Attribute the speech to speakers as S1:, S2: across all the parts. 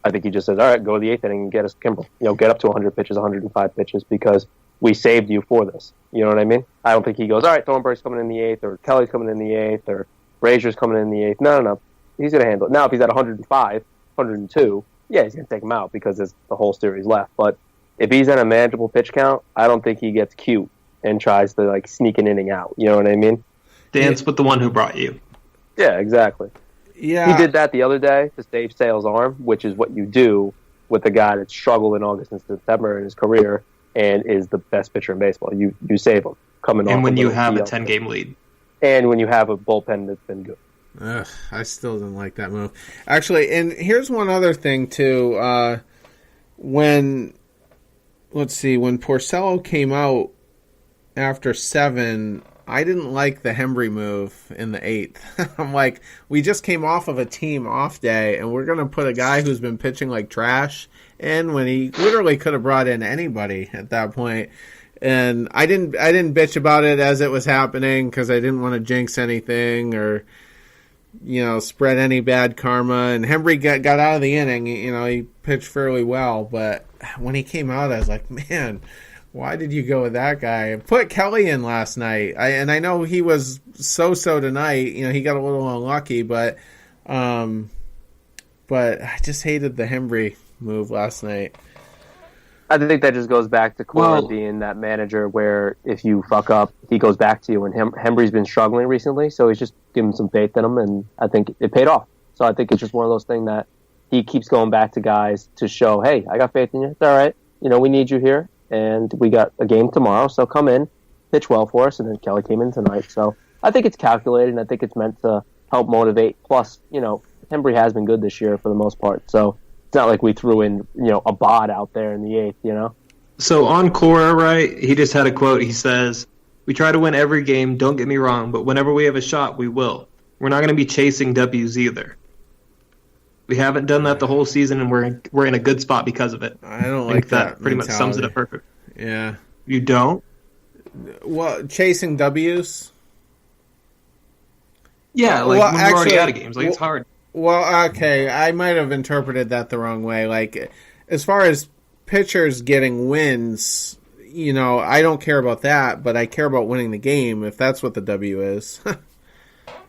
S1: I think he just says, all right, go to the eighth inning and get us Kimbrel. Get up to 100 pitches, 105 pitches, because we saved you for this. You know what I mean? I don't think he goes, all right, Thornburg's coming in the eighth, or Kelly's coming in the eighth, or Brazier's coming in the eighth. No. He's going to handle it. Now, if he's at 105, 102, yeah, he's going to take him out because there's the whole series left. But if he's at a manageable pitch count, I don't think he gets cute and tries to, sneak an inning out. You know what I mean?
S2: Dance with the one who brought you.
S1: Yeah, exactly.
S3: Yeah.
S1: He did that the other day to save Sale's arm, which is what you do with a guy that struggled in August and September in his career and is the best pitcher in baseball. You save him coming off.
S2: And when you have a 10-game lead.
S1: And when you have a bullpen that's been good.
S3: I still didn't like that move. Actually, and here's one other thing, too. When Porcello came out after 7, I didn't like the Hembree move in the 8th. I'm like, we just came off of a team off day, and we're going to put a guy who's been pitching like trash in when he literally could have brought in anybody at that point. And I didn't bitch about it as it was happening because I didn't want to jinx anything or, spread any bad karma. And Hembree got out of the inning. He pitched fairly well. But when he came out, I was like, man, why did you go with that guy? Put Kelly in last night. I know he was so tonight. He got a little unlucky, but I just hated the Hembree move last night.
S1: I think that just goes back to Cora being that manager where if you fuck up, he goes back to you. And Hembree's been struggling recently, so he's just giving some faith in him, and I think it paid off. So I think it's just one of those things that he keeps going back to guys to show, hey, I got faith in you. It's all right. We need you here. And we got a game tomorrow, so come in, pitch well for us. And then Kelly came in tonight. So I think it's calculated, and I think it's meant to help motivate. Plus, Hembree has been good this year for the most part. So it's not like we threw in, a bod out there in the 8th,
S2: So on Cora, right, he just had a quote. He says, we try to win every game, don't get me wrong, but whenever we have a shot, we will. We're not going to be chasing W's either. We haven't done that the whole season, and we're in a good spot because of it.
S3: I don't like that
S2: pretty much sums it up perfect.
S3: Yeah.
S2: You don't?
S3: Well, chasing W's?
S2: Yeah, when we're already out of games. It's hard.
S3: Well, okay, I might have interpreted that the wrong way. As far as pitchers getting wins, I don't care about that, but I care about winning the game, if that's what the W is.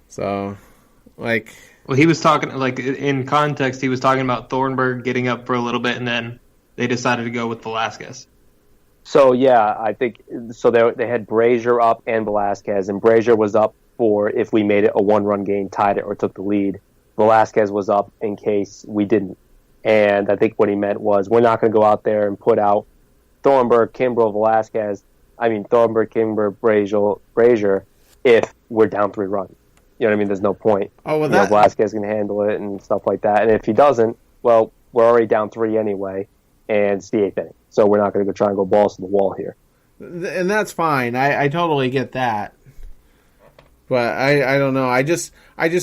S3: So,
S2: Well, he was talking, in context, he was talking about Thornburg getting up for a little bit, and then they decided to go with Vazquez.
S1: So, yeah, I think so. They had Brazier up and Vazquez, and Brazier was up for if we made it a one-run game, tied it, or took the lead. Vazquez was up in case we didn't. And I think what he meant was we're not going to go out there and put out Thornburg, Kimbrel, Thornburg, Kimbrel, Brazier if we're down 3 runs. You know what I mean? There's no point.
S3: Oh, well,
S1: Vazquez can handle it and stuff like that. And if he doesn't, well, we're already down 3 anyway, and it's the 8th inning. So we're not going to go try and go balls to the wall here.
S3: And that's fine. I totally get that. But I don't know. I just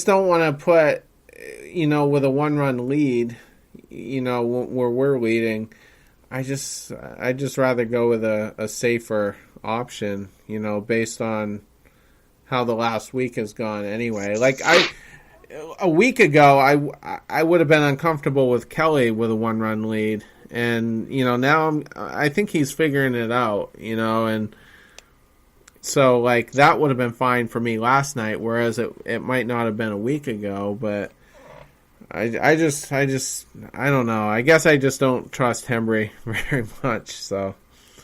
S3: don't want to put, with a 1-run lead, where we're leading. I just rather go with a safer option, based on how the last week has gone anyway. A week ago, I would have been uncomfortable with Kelly with a 1-run lead. And, now I think he's figuring it out, and so, that would have been fine for me last night, whereas it might not have been a week ago, but I don't know. I guess I just don't trust Hembree very much, so.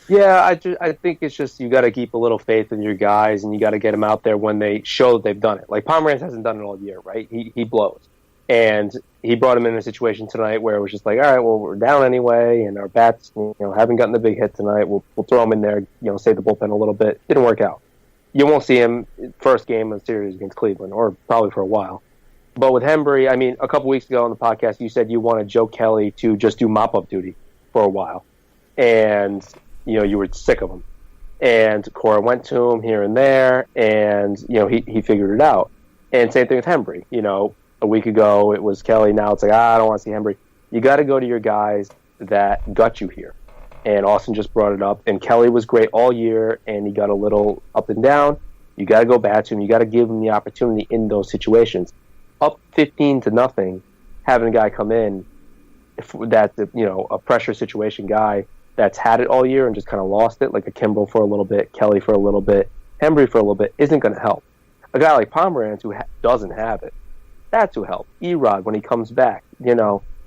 S1: Yeah, I think it's just you got to keep a little faith in your guys, and you got to get them out there when they show that they've done it. Pomeranz hasn't done it all year, right? He blows. And he brought him in a situation tonight where it was just all right, well, we're down anyway, and our bats, haven't gotten the big hit tonight. We'll throw him in there, save the bullpen a little bit. Didn't work out. You won't see him first game of the series against Cleveland, or probably for a while. But with Hembree, a couple weeks ago on the podcast, you said you wanted Joe Kelly to just do mop-up duty for a while. And, you were sick of him. And Cora went to him here and there, and, he figured it out. And same thing with Hembree. A week ago it was Kelly. Now it's I don't want to see Hembree. You got to go to your guys that got you here. And Austin just brought it up. And Kelly was great all year, and he got a little up and down. You got to go back to him. You got to give him the opportunity in those situations. Up 15-0, having a guy come in, if that's a pressure situation guy that's had it all year and just kind of lost it, like a Kimbrel for a little bit, Kelly for a little bit, Hembry for a little bit, isn't going to help. A guy like Pomeranz who doesn't have it, that's who helps. Erod, when he comes back,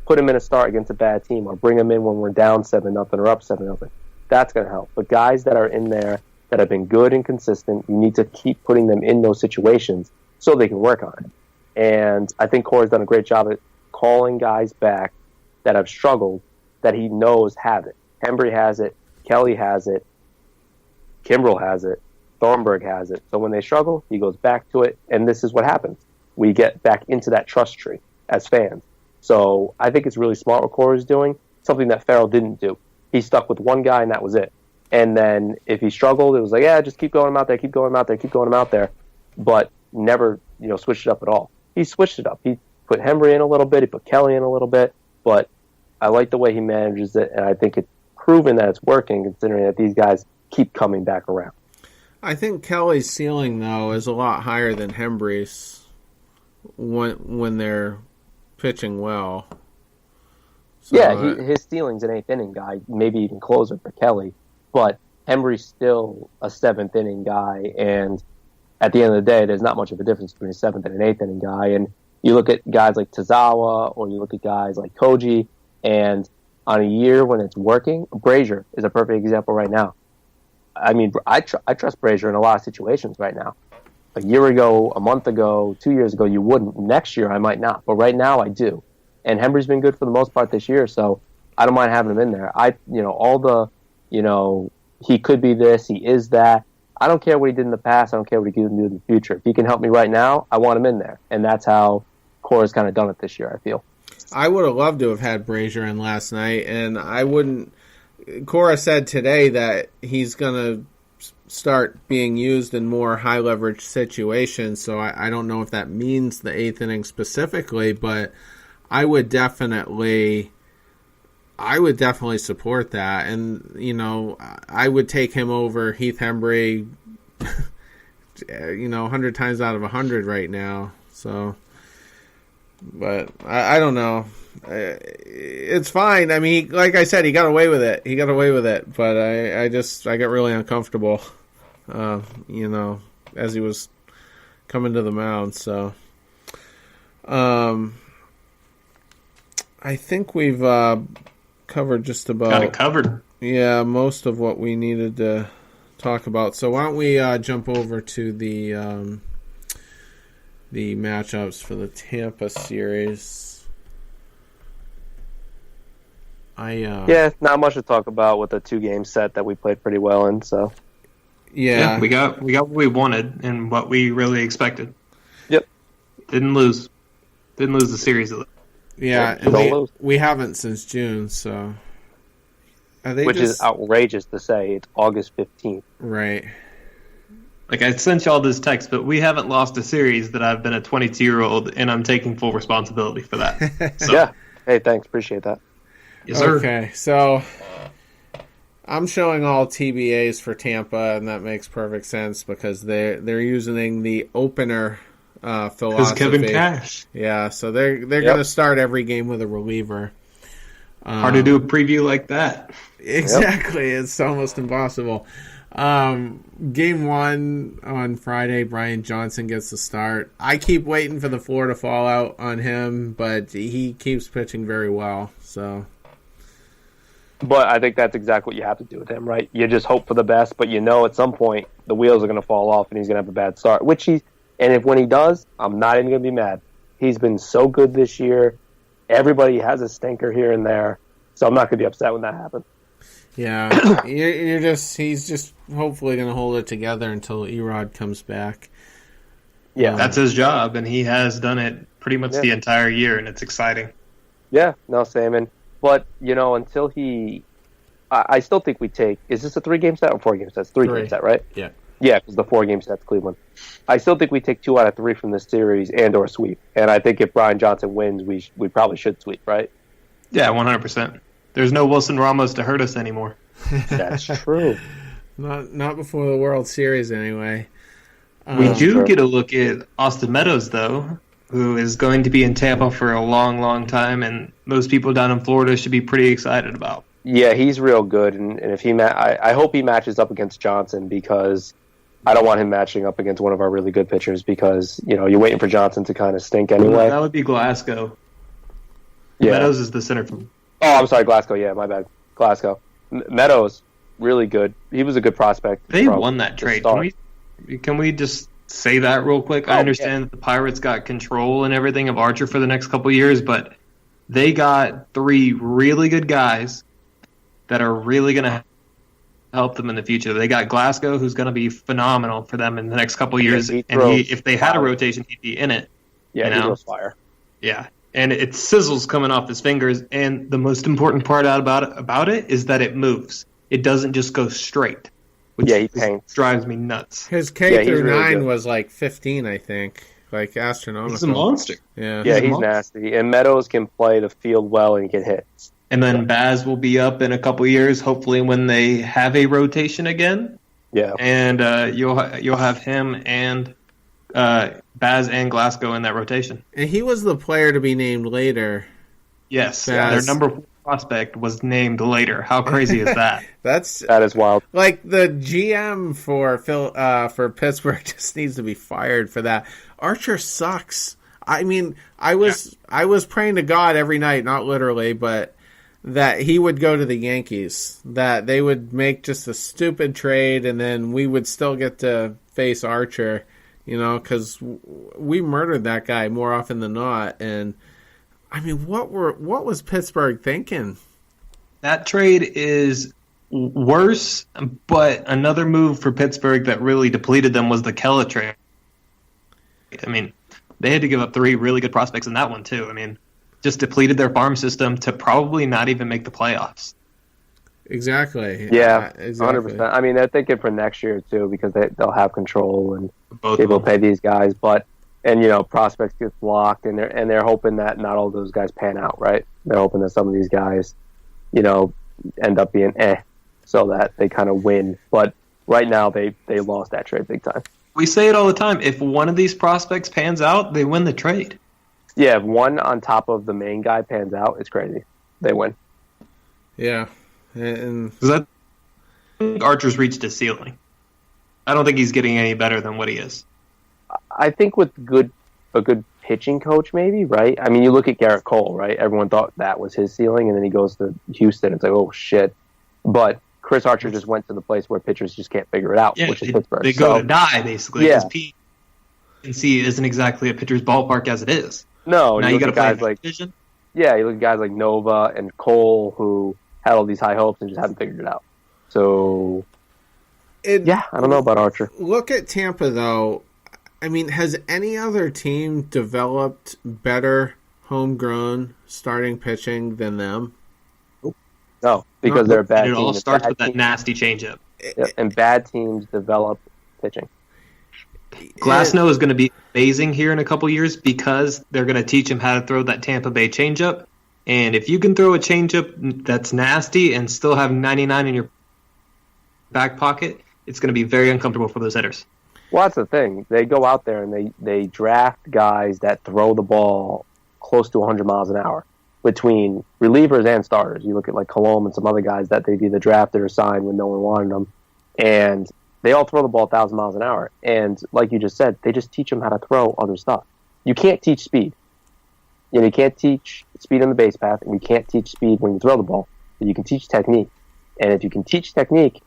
S1: put him in a start against a bad team or bring him in when we're down 7-0 or up 7-0. That's going to help. But guys that are in there that have been good and consistent, you need to keep putting them in those situations so they can work on it. And I think Cora's done a great job at calling guys back that have struggled that he knows have it. Hembry has it. Kelly has it. Kimbrel has it. Thornburg has it. So when they struggle, he goes back to it, and this is what happens. We get back into that trust tree as fans. So I think it's really smart what Cora's doing, something that Farrell didn't do. He stuck with one guy, and that was it. And then if he struggled, it was like, just keep going him out there, keep going him out there, keep going him out there, but never switched it up at all. He switched it up. He put Hembry in a little bit, he put Kelly in a little bit, but I like the way he manages it, and I think it's proven that it's working considering that these guys keep coming back around.
S3: I think Kelly's ceiling, though, is a lot higher than Hembry's when they're pitching well. So,
S1: his ceiling's an eighth inning guy, maybe even closer for Kelly, but Hembry's still a seventh inning guy, and at the end of the day, there's not much of a difference between a seventh and an eighth inning guy. And you look at guys like Tazawa, or you look at guys like Koji, and on a year when it's working, Brazier is a perfect example right now. I mean, I trust Brazier in a lot of situations right now. A year ago, a month ago, 2 years ago, you wouldn't. Next year, I might not. But right now, I do. And Hembry's been good for the most part this year, so I don't mind having him in there. He could be this, he is that. I don't care what he did in the past. I don't care what he can do in the future. If he can help me right now, I want him in there. And that's how Cora's kind of done it this year, I feel.
S3: I would have loved to have had Brazier in last night, and I wouldn't. Cora said today that he's going to start being used in more high-leverage situations, so I don't know if that means the eighth inning specifically, but I would definitely support that. And, I would take him over Heath Hembry, 100 times out of 100 right now. So, but I don't know. It's fine. I mean, like I said, he got away with it. But I got really uncomfortable, as he was coming to the mound. So, I think we've covered just about...
S2: Got it covered.
S3: Yeah, most of what we needed to talk about. So why don't we jump over to the matchups for the Tampa series.
S1: Not much to talk about with the 2-game set that we played pretty well in. So
S3: yeah,
S2: we got what we wanted and what we really expected.
S1: Yep,
S2: didn't lose the series.
S3: Yeah, and we haven't since June, so
S1: which is outrageous to say. It's August 15th.
S3: Right.
S2: Like, I sent y'all this text, but we haven't lost a series that I've been a 22-year-old, and I'm taking full responsibility for that. So.
S1: Yeah. Hey, thanks. Appreciate that.
S2: Yes, sir.
S3: Okay, so I'm showing all TBAs for Tampa, and that makes perfect sense because they're using the opener philosophy.
S2: Because Kevin Cash.
S3: Yeah, so they're going to start every game with a reliever.
S2: Hard to do a preview like that.
S3: Exactly. Yep. It's almost impossible. Game 1 on Friday, Brian Johnson gets the start. I keep waiting for the floor to fall out on him, but he keeps pitching very well. So,
S1: but I think that's exactly what you have to do with him, right? You just hope for the best, but at some point the wheels are going to fall off and he's going to have a bad start. When he does, I'm not even going to be mad. He's been so good this year. Everybody has a stinker here and there, so I'm not going to be upset when that happens.
S3: Yeah, he's just hopefully going to hold it together until Erod comes back.
S1: Yeah,
S2: that's his job, and he has done it pretty much the entire year, and it's exciting.
S1: Yeah, no, Sam. But until I still think we take. Is this a 3-game set or 4-game set? It's 3-game set, right?
S3: Yeah.
S1: Yeah, because the 4-game set's Cleveland. I still think we take 2 out of 3 from this series and/or sweep. And I think if Brian Johnson wins, we probably should sweep, right?
S2: Yeah, 100%. There's no Wilson Ramos to hurt us anymore.
S1: That's true.
S3: Not before the World Series, anyway.
S2: We do get a look at Austin Meadows, though. who is going to be in Tampa for a long, long time, and those people down in Florida should be pretty excited about.
S1: Yeah, he's real good, and if I hope he matches up against Johnson, because I don't want him matching up against one of our really good pitchers, because you're waiting for Johnson to kind of stink anyway.
S2: That would be Glasgow.
S1: Yeah.
S2: Meadows is the center field.
S1: Oh, I'm sorry, Glasgow. Yeah, my bad. Glasgow. Meadows, really good. He was a good prospect.
S2: They won that trade. Can we just say that real quick? I understand that the Pirates got control and everything of Archer for the next couple of years, but they got 3 really good guys that are really going to help them in the future. They got Glasgow, who's going to be phenomenal for them in the next couple of years. And if they had a rotation, he'd be in it.
S1: Yeah, he throws fire.
S2: Yeah, and it sizzles coming off his fingers. And the most important part about it is that it moves. It doesn't just go straight. Which
S1: he paints.
S2: Drives me nuts.
S3: His K through 9 was like 15, I think. Like astronomical.
S2: He's a monster.
S3: Yeah,
S1: he's nasty. And Meadows can play the field well and get hit.
S2: And then Baz will be up in a couple years, hopefully when they have a rotation again.
S1: Yeah.
S2: And you'll have him and Baz and Glasgow in that rotation.
S3: And he was the player to be named later.
S2: Yes, their number 4 prospect was named later. How crazy is that?
S1: That is wild.
S3: Like the GM for Pittsburgh just needs to be fired for that. Archer sucks. I mean, I was praying to God every night, not literally, but that he would go to the Yankees, that they would make just a stupid trade, and then we would still get to face Archer, because we murdered that guy more often than not. And I mean, what was Pittsburgh thinking?
S2: That trade is worse, but another move for Pittsburgh that really depleted them was the Kella trade. I mean, they had to give up 3 really good prospects in that one too. I mean, just depleted their farm system to probably not even make the playoffs.
S3: Exactly.
S1: Yeah,
S3: exactly.
S1: 100%. I mean, they're thinking for next year too, because they'll have control and they will pay these guys. But prospects get blocked, and they're hoping that not all those guys pan out. Right? They're hoping that some of these guys, end up being so that they kind of win. But right now, they lost that trade big time.
S2: We say it all the time. If one of these prospects pans out, they win the trade.
S1: Yeah, if one on top of the main guy pans out, it's crazy. They win.
S3: Yeah. And
S2: I think Archer's reached his ceiling. I don't think he's getting any better than what he is.
S1: I think with a good pitching coach, maybe, right? I mean, you look at Garrett Cole, right? Everyone thought that was his ceiling, and then he goes to Houston. It's like, oh, shit. But Chris Archer just went to the place where pitchers just can't figure it out, which is Pittsburgh.
S2: They go to die, basically. Yeah. Because PNC isn't exactly a pitcher's ballpark as it is.
S1: No.
S2: Now you got to
S1: guys like
S2: division.
S1: Yeah, you look at guys like Nova and Cole who had all these high hopes and just haven't figured it out. So, I don't know about Archer.
S3: Look at Tampa, though. I mean, has any other team developed better homegrown starting pitching than them?
S1: No, because they're a bad team.
S2: It all starts with that nasty changeup.
S1: And bad teams develop pitching.
S2: Glasnow is going to be amazing here in a couple years because they're going to teach him how to throw that Tampa Bay changeup. And if you can throw a changeup that's nasty and still have 99 in your back pocket, it's going to be very uncomfortable for those hitters.
S1: Well, that's the thing. They go out there and they draft guys that throw the ball close to 100 miles an hour between relievers and starters. You look at like Colomb and some other guys that they've either drafted or signed when no one wanted them. And they all throw the ball 1,000 miles an hour. And like you just said, they just teach them how to throw other stuff. You can't teach speed. You can't teach speed on the base path, and you can't teach speed when you throw the ball. But you can teach technique. And if you can teach technique,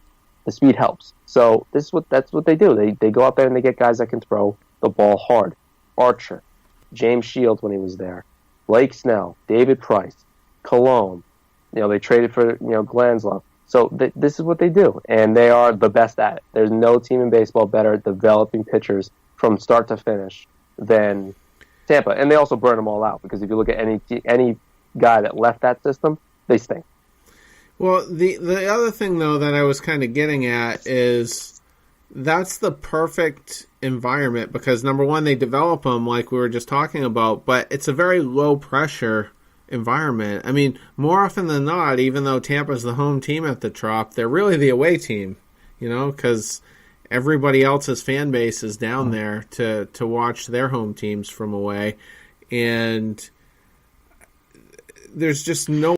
S1: the speed helps. So that's what they do. They go out there and they get guys that can throw the ball hard. Archer, James Shields when he was there, Blake Snell, David Price, Colomb. They traded for Glanzlow. So this is what they do, and they are the best at it. There's no team in baseball better at developing pitchers from start to finish than Tampa. And they also burn them all out, because if you look at any guy that left that system, they stink.
S3: Well, the other thing, though, that I was kind of getting at is that's the perfect environment because, number one, they develop them like we were just talking about, but it's a very low-pressure environment. I mean, more often than not, even though Tampa's the home team at the Trop, they're really the away team, because everybody else's fan base is down there to watch their home teams from away, and there's just no